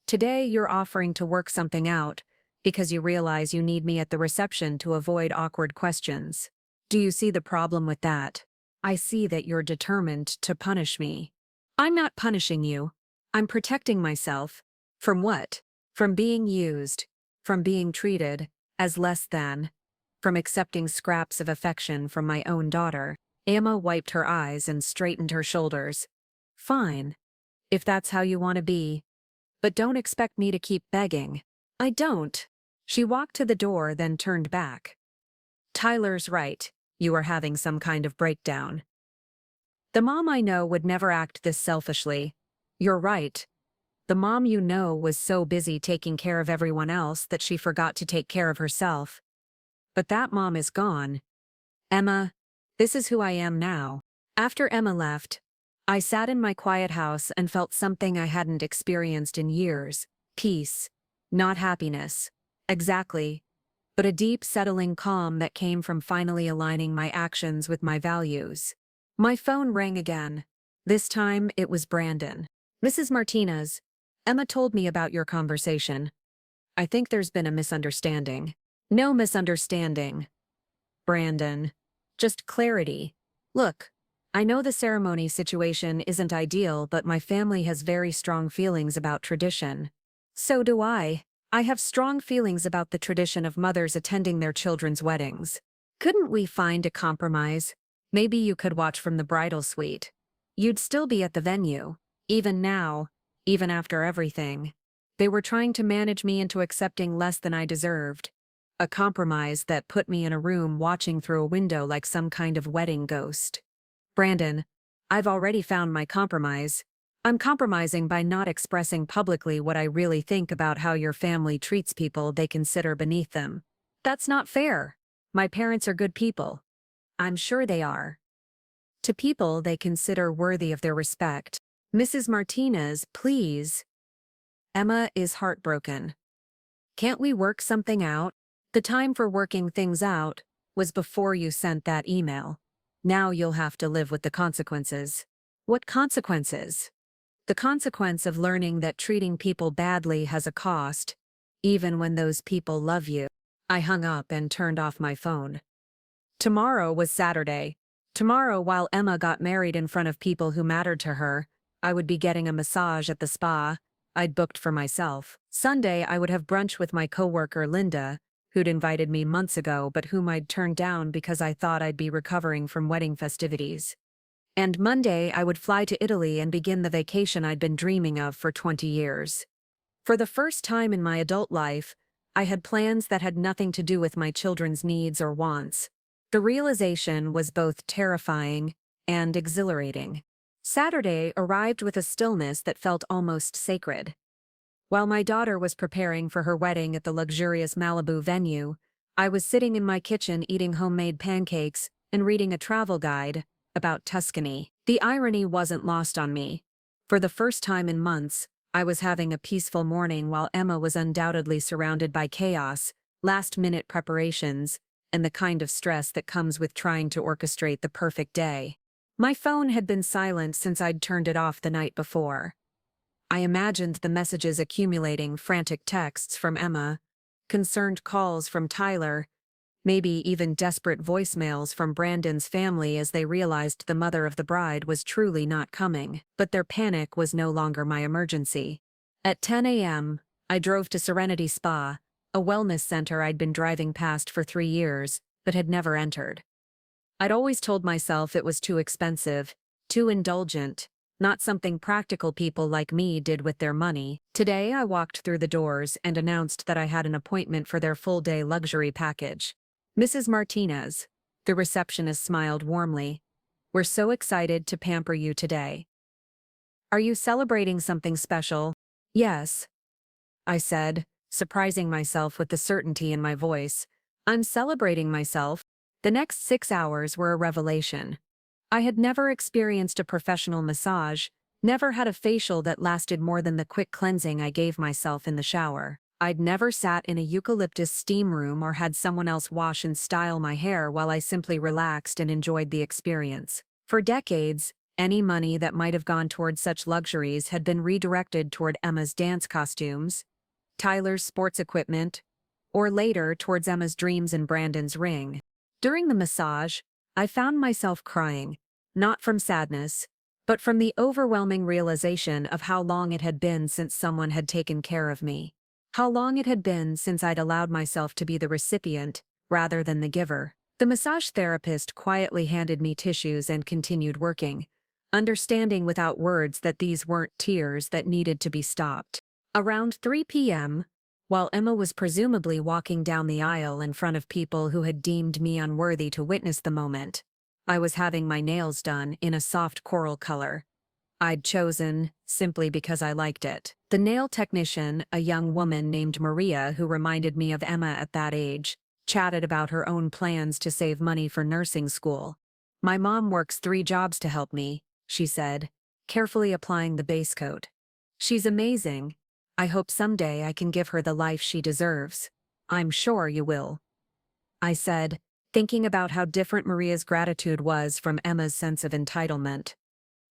Today you're offering to work something out because you realize you need me at the reception to avoid awkward questions. Do you see the problem with that? I see that you're determined to punish me. I'm not punishing you. I'm protecting myself. From what? From being used. From being treated as less than. From accepting scraps of affection from my own daughter. Emma wiped her eyes and straightened her shoulders. Fine. If that's how you want to be. But don't expect me to keep begging. I don't. She walked to the door, then turned back. Tyler's right. You are having some kind of breakdown. The mom I know would never act this selfishly. You're right. The mom you know was so busy taking care of everyone else that she forgot to take care of herself. But that mom is gone. Emma, this is who I am now. After Emma left, I sat in my quiet house and felt something I hadn't experienced in years. Peace. Not happiness. Exactly. But a deep settling calm that came from finally aligning my actions with my values. My phone rang again. This time it was Brandon. Mrs. Martinez, Emma told me about your conversation. I think there's been a misunderstanding. No misunderstanding. Brandon. Just clarity. Look, I know the ceremony situation isn't ideal, but my family has very strong feelings about tradition. So do I. I have strong feelings about the tradition of mothers attending their children's weddings. Couldn't we find a compromise? Maybe you could watch from the bridal suite. You'd still be at the venue. Even now, even after everything. They were trying to manage me into accepting less than I deserved. A compromise that put me in a room watching through a window like some kind of wedding ghost. Brandon, I've already found my compromise. I'm compromising by not expressing publicly what I really think about how your family treats people they consider beneath them. That's not fair. My parents are good people. I'm sure they are. To people they consider worthy of their respect. Mrs. Martinez, please. Emma is heartbroken. Can't we work something out? The time for working things out was before you sent that email. Now you'll have to live with the consequences. What consequences? The consequence of learning that treating people badly has a cost, even when those people love you. I hung up and turned off my phone. Tomorrow was Saturday. Tomorrow, while Emma got married in front of people who mattered to her, I would be getting a massage at the spa I'd booked for myself. Sunday, I would have brunch with my coworker Linda, who'd invited me months ago but whom I'd turned down because I thought I'd be recovering from wedding festivities. And Monday, I would fly to Italy and begin the vacation I'd been dreaming of for 20 years. For the first time in my adult life, I had plans that had nothing to do with my children's needs or wants. The realization was both terrifying and exhilarating. Saturday arrived with a stillness that felt almost sacred. While my daughter was preparing for her wedding at the luxurious Malibu venue, I was sitting in my kitchen eating homemade pancakes and reading a travel guide about Tuscany. The irony wasn't lost on me. For the first time in months, I was having a peaceful morning while Emma was undoubtedly surrounded by chaos, last-minute preparations, and the kind of stress that comes with trying to orchestrate the perfect day. My phone had been silent since I'd turned it off the night before. I imagined the messages accumulating, frantic texts from Emma, concerned calls from Tyler, maybe even desperate voicemails from Brandon's family as they realized the mother of the bride was truly not coming. But their panic was no longer my emergency. At 10 a.m., I drove to Serenity Spa, a wellness center I'd been driving past for 3 years, but had never entered. I'd always told myself it was too expensive, too indulgent, not something practical people like me did with their money. Today I walked through the doors and announced that I had an appointment for their full-day luxury package. Mrs. Martinez, the receptionist smiled warmly. We're so excited to pamper you today. Are you celebrating something special? Yes, I said, surprising myself with the certainty in my voice. I'm celebrating myself. The next 6 hours were a revelation. I had never experienced a professional massage, never had a facial that lasted more than the quick cleansing I gave myself in the shower. I'd never sat in a eucalyptus steam room or had someone else wash and style my hair while I simply relaxed and enjoyed the experience. For decades, any money that might have gone toward such luxuries had been redirected toward Emma's dance costumes, Tyler's sports equipment, or later towards Emma's dreams and Brandon's ring. During the massage, I found myself crying, not from sadness, but from the overwhelming realization of how long it had been since someone had taken care of me. How long it had been since I'd allowed myself to be the recipient, rather than the giver. The massage therapist quietly handed me tissues and continued working, understanding without words that these weren't tears that needed to be stopped. Around 3 p.m., while Emma was presumably walking down the aisle in front of people who had deemed me unworthy to witness the moment, I was having my nails done in a soft coral color. I'd chosen simply because I liked it. The nail technician, a young woman named Maria who reminded me of Emma at that age, chatted about her own plans to save money for nursing school. My mom works 3 jobs to help me, she said, carefully applying the base coat. She's amazing. I hope someday I can give her the life she deserves. I'm sure you will, I said, thinking about how different Maria's gratitude was from Emma's sense of entitlement.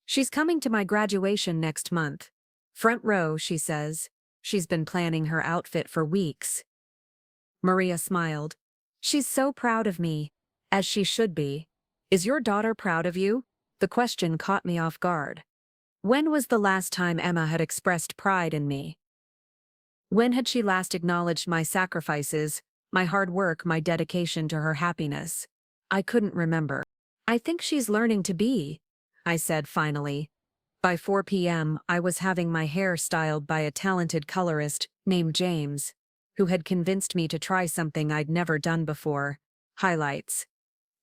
She's coming to my graduation next month. Front row, she says. She's been planning her outfit for weeks. Maria smiled. She's so proud of me, as she should be. Is your daughter proud of you? The question caught me off guard. When was the last time Emma had expressed pride in me? When had she last acknowledged my sacrifices, my hard work, my dedication to her happiness? I couldn't remember. I think she's learning to be, I said finally. By 4 p.m., I was having my hair styled by a talented colorist named James, who had convinced me to try something I'd never done before: highlights.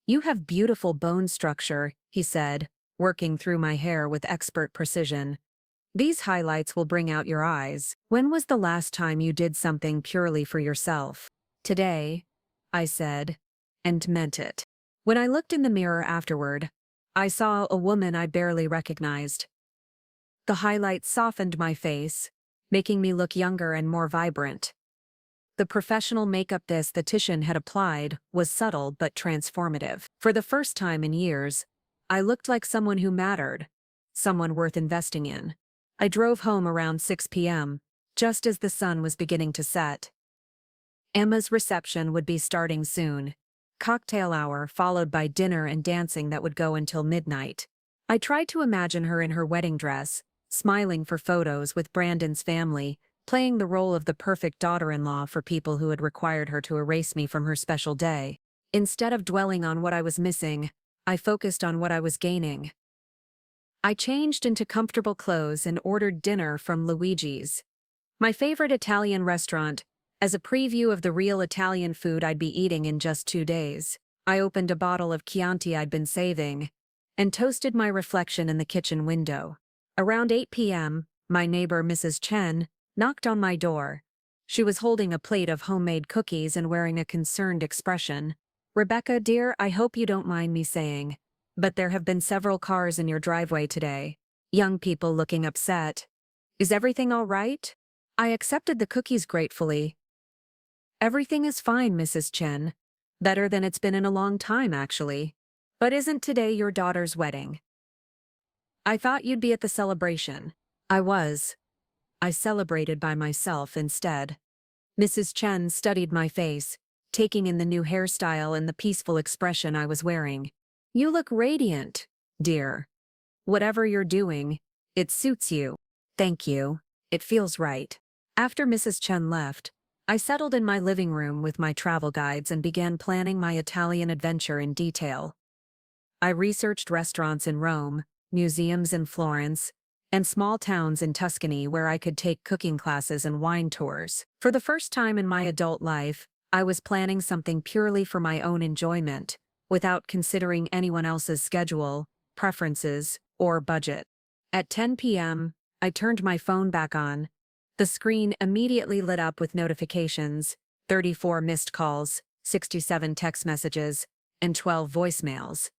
You have beautiful bone structure, he said, working through my hair with expert precision. These highlights will bring out your eyes. When was the last time you did something purely for yourself? Today, I said, and meant it. When I looked in the mirror afterward, I saw a woman I barely recognized. The highlights softened my face, making me look younger and more vibrant. The professional makeup the esthetician had applied was subtle but transformative. For the first time in years, I looked like someone who mattered, someone worth investing in. I drove home around 6 p.m., just as the sun was beginning to set. Emma's reception would be starting soon. Cocktail hour followed by dinner and dancing that would go until midnight. I tried to imagine her in her wedding dress, smiling for photos with Brandon's family, playing the role of the perfect daughter-in-law for people who had required her to erase me from her special day. Instead of dwelling on what I was missing, I focused on what I was gaining. I changed into comfortable clothes and ordered dinner from Luigi's, my favorite Italian restaurant, as a preview of the real Italian food I'd be eating in just 2 days. I opened a bottle of Chianti I'd been saving and toasted my reflection in the kitchen window. Around 8 p.m., my neighbor, Mrs. Chen, knocked on my door. She was holding a plate of homemade cookies and wearing a concerned expression. "Rebecca, dear, I hope you don't mind me saying, but there have been several cars in your driveway today. Young people looking upset. Is everything all right?" I accepted the cookies gratefully. "Everything is fine, Mrs. Chen. Better than it's been in a long time, actually. But isn't today your daughter's wedding? I thought you'd be at the celebration." I was. I celebrated by myself instead. Mrs. Chen studied my face, taking in the new hairstyle and the peaceful expression I was wearing. "You look radiant, dear. Whatever you're doing, it suits you." "Thank you. It feels right." After Mrs. Chen left, I settled in my living room with my travel guides and began planning my Italian adventure in detail. I researched restaurants in Rome, museums in Florence, and small towns in Tuscany where I could take cooking classes and wine tours. For the first time in my adult life, I was planning something purely for my own enjoyment, without considering anyone else's schedule, preferences, or budget. At 10 p.m., I turned my phone back on. The screen immediately lit up with notifications, 34 missed calls, 67 text messages, and 12 voicemails.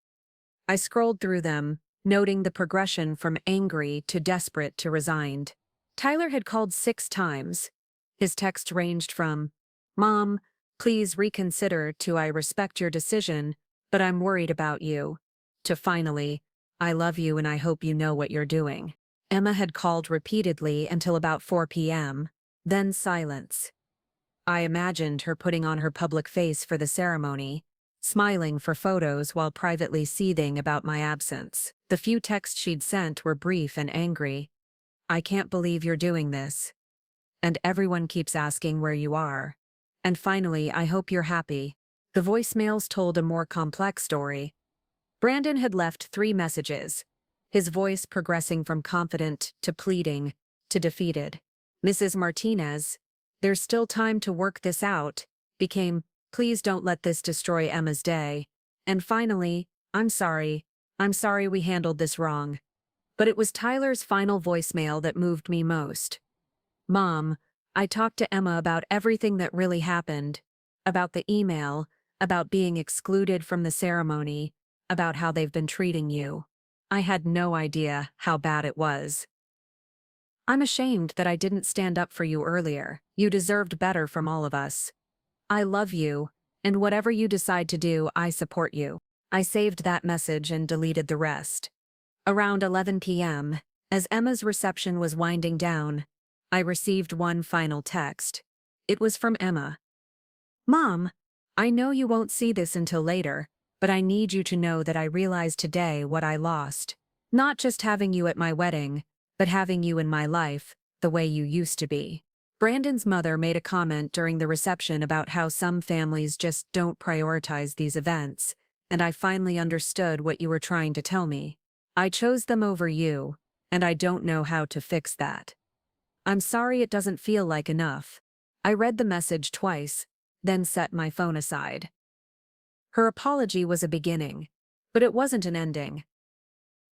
I scrolled through them, noting the progression from angry to desperate to resigned. Tyler had called 6 times. His text ranged from, "Mom, please reconsider," to "I respect your decision, but I'm worried about you," to finally, "I love you and I hope you know what you're doing." Emma had called repeatedly until about 4 p.m., then silence. I imagined her putting on her public face for the ceremony, smiling for photos while privately seething about my absence. The few texts she'd sent were brief and angry. "I can't believe you're doing this. And everyone keeps asking where you are. And finally, I hope you're happy." The voicemails told a more complex story. Brandon had left 3 messages, his voice progressing from confident to pleading to defeated. Mrs. Martinez, "There's still time to work this out," became, "Please don't let this destroy Emma's day." And finally, I'm sorry we handled this wrong." But it was Tyler's final voicemail that moved me most. "Mom, I talked to Emma about everything that really happened. About the email, about being excluded from the ceremony, about how they've been treating you. I had no idea how bad it was. I'm ashamed that I didn't stand up for you earlier. You deserved better from all of us. I love you, and whatever you decide to do, I support you." I saved that message and deleted the rest. Around 11 p.m., as Emma's reception was winding down, I received one final text. It was from Emma. "Mom, I know you won't see this until later, but I need you to know that I realized today what I lost. Not just having you at my wedding, but having you in my life, the way you used to be." Brandon's mother made a comment during the reception about how some families just don't prioritize these events, and I finally understood what you were trying to tell me. I chose them over you, and I don't know how to fix that. I'm sorry it doesn't feel like enough. I read the message twice, then set my phone aside. Her apology was a beginning, but it wasn't an ending.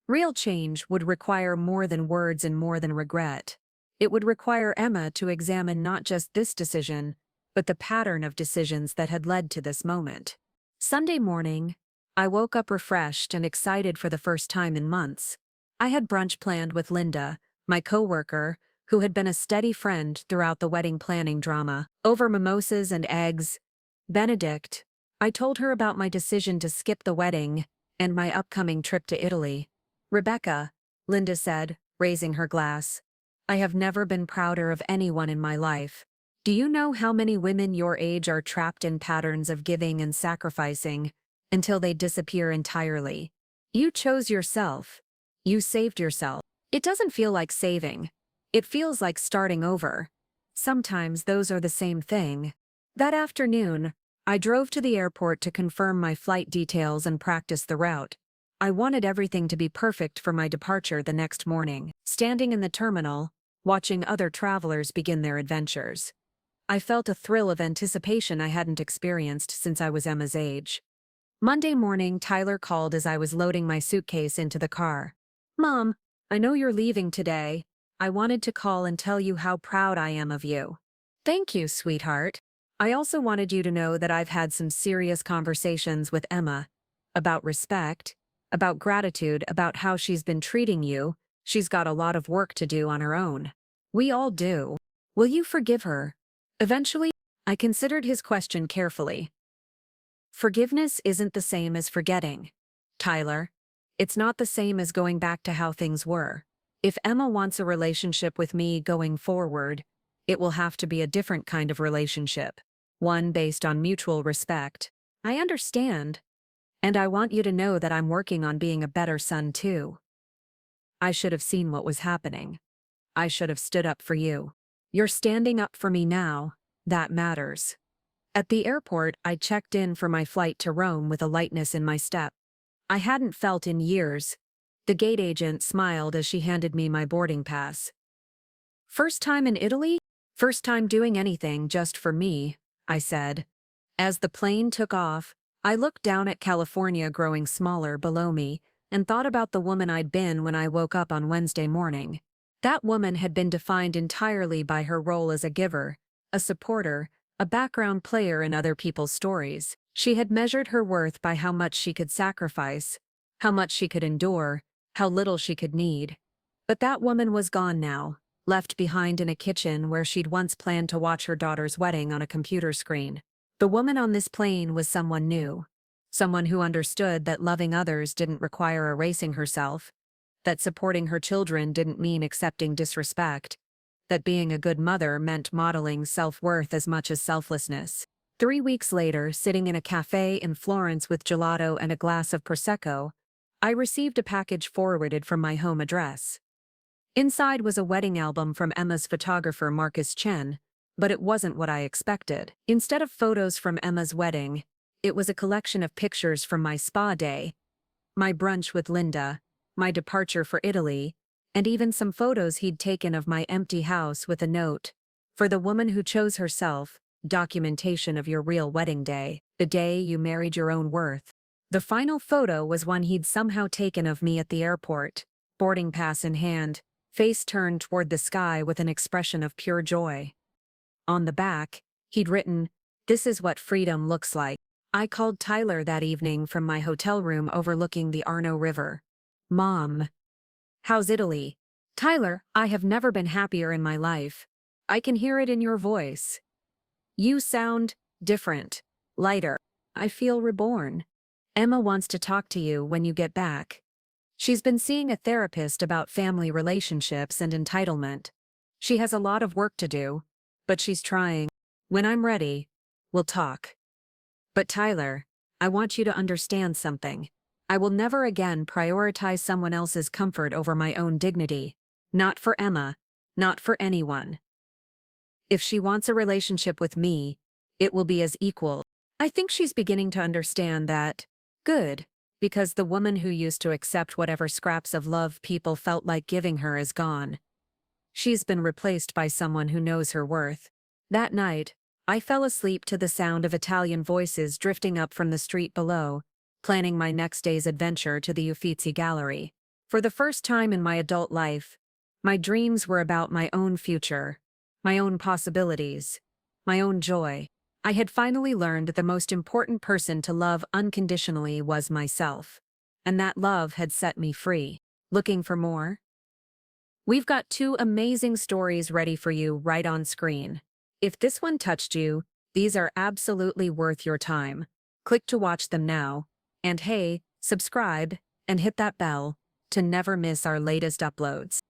Real change would require more than words and more than regret. It would require Emma to examine not just this decision, but the pattern of decisions that had led to this moment. Sunday morning, I woke up refreshed and excited for the first time in months. I had brunch planned with Linda, my coworker, who had been a steady friend throughout the wedding planning drama. Over mimosas and eggs, Benedict, I told her about my decision to skip the wedding and my upcoming trip to Italy. "Rebecca," Linda said, raising her glass, "I have never been prouder of anyone in my life. Do you know how many women your age are trapped in patterns of giving and sacrificing until they disappear entirely? You chose yourself. You saved yourself. It doesn't feel like saving. It feels like starting over. Sometimes those are the same thing." That afternoon, I drove to the airport to confirm my flight details and practice the route. I wanted everything to be perfect for my departure the next morning, standing in the terminal, watching other travelers begin their adventures. I felt a thrill of anticipation I hadn't experienced since I was Emma's age. Monday morning, Tyler called as I was loading my suitcase into the car. "Mom, I know you're leaving today. I wanted to call and tell you how proud I am of you." "Thank you, sweetheart. I also wanted you to know that I've had some serious conversations with Emma about respect, about gratitude, about how she's been treating you. She's got a lot of work to do on her own. We all do. Will you forgive her? Eventually?" I considered his question carefully. Forgiveness isn't the same as forgetting, Tyler. It's not the same as going back to how things were. If Emma wants a relationship with me going forward, it will have to be a different kind of relationship, one based on mutual respect. I understand. And I want you to know that I'm working on being a better son too. I should have seen what was happening. I should have stood up for you. You're standing up for me now. That matters. At the airport, I checked in for my flight to Rome with a lightness in my step I hadn't felt in years. The gate agent smiled as she handed me my boarding pass. "First time in Italy? First time doing anything just for me," I said. As the plane took off, I looked down at California growing smaller below me and thought about the woman I'd been when I woke up on Wednesday morning. That woman had been defined entirely by her role as a giver, a supporter, a background player in other people's stories. She had measured her worth by how much she could sacrifice, how much she could endure, how little she could need. But that woman was gone now, left behind in a kitchen where she'd once planned to watch her daughter's wedding on a computer screen. The woman on this plane was someone new. Someone who understood that loving others didn't require erasing herself, that supporting her children didn't mean accepting disrespect, that being a good mother meant modeling self-worth as much as selflessness. 3 weeks later, sitting in a cafe in Florence with gelato and a glass of Prosecco, I received a package forwarded from my home address. Inside was a wedding album from Emma's photographer Marcus Chen, but it wasn't what I expected. Instead of photos from Emma's wedding, it was a collection of pictures from my spa day, my brunch with Linda, my departure for Italy, and even some photos he'd taken of my empty house with a note, "For the woman who chose herself, documentation of your real wedding day, the day you married your own worth." The final photo was one he'd somehow taken of me at the airport, boarding pass in hand, face turned toward the sky with an expression of pure joy. On the back, he'd written, "This is what freedom looks like." I called Tyler that evening from my hotel room overlooking the Arno River. "Mom, how's Italy?" "Tyler, I have never been happier in my life. I can hear it in your voice. You sound different, lighter. I feel reborn. Emma wants to talk to you when you get back. She's been seeing a therapist about family relationships and entitlement. She has a lot of work to do, but she's trying. When I'm ready, we'll talk. But Tyler, I want you to understand something. I will never again prioritize someone else's comfort over my own dignity. Not for Emma, not for anyone. If she wants a relationship with me, it will be as equal." I think she's beginning to understand that. Good, because the woman who used to accept whatever scraps of love people felt like giving her is gone. She's been replaced by someone who knows her worth. That night, I fell asleep to the sound of Italian voices drifting up from the street below, planning my next day's adventure to the Uffizi Gallery. For the first time in my adult life, my dreams were about my own future, my own possibilities, my own joy. I had finally learned that the most important person to love unconditionally was myself, and that love had set me free. Looking for more? We've got 2 amazing stories ready for you right on screen. If this one touched you, these are absolutely worth your time. Click to watch them now. And hey, subscribe and hit that bell to never miss our latest uploads.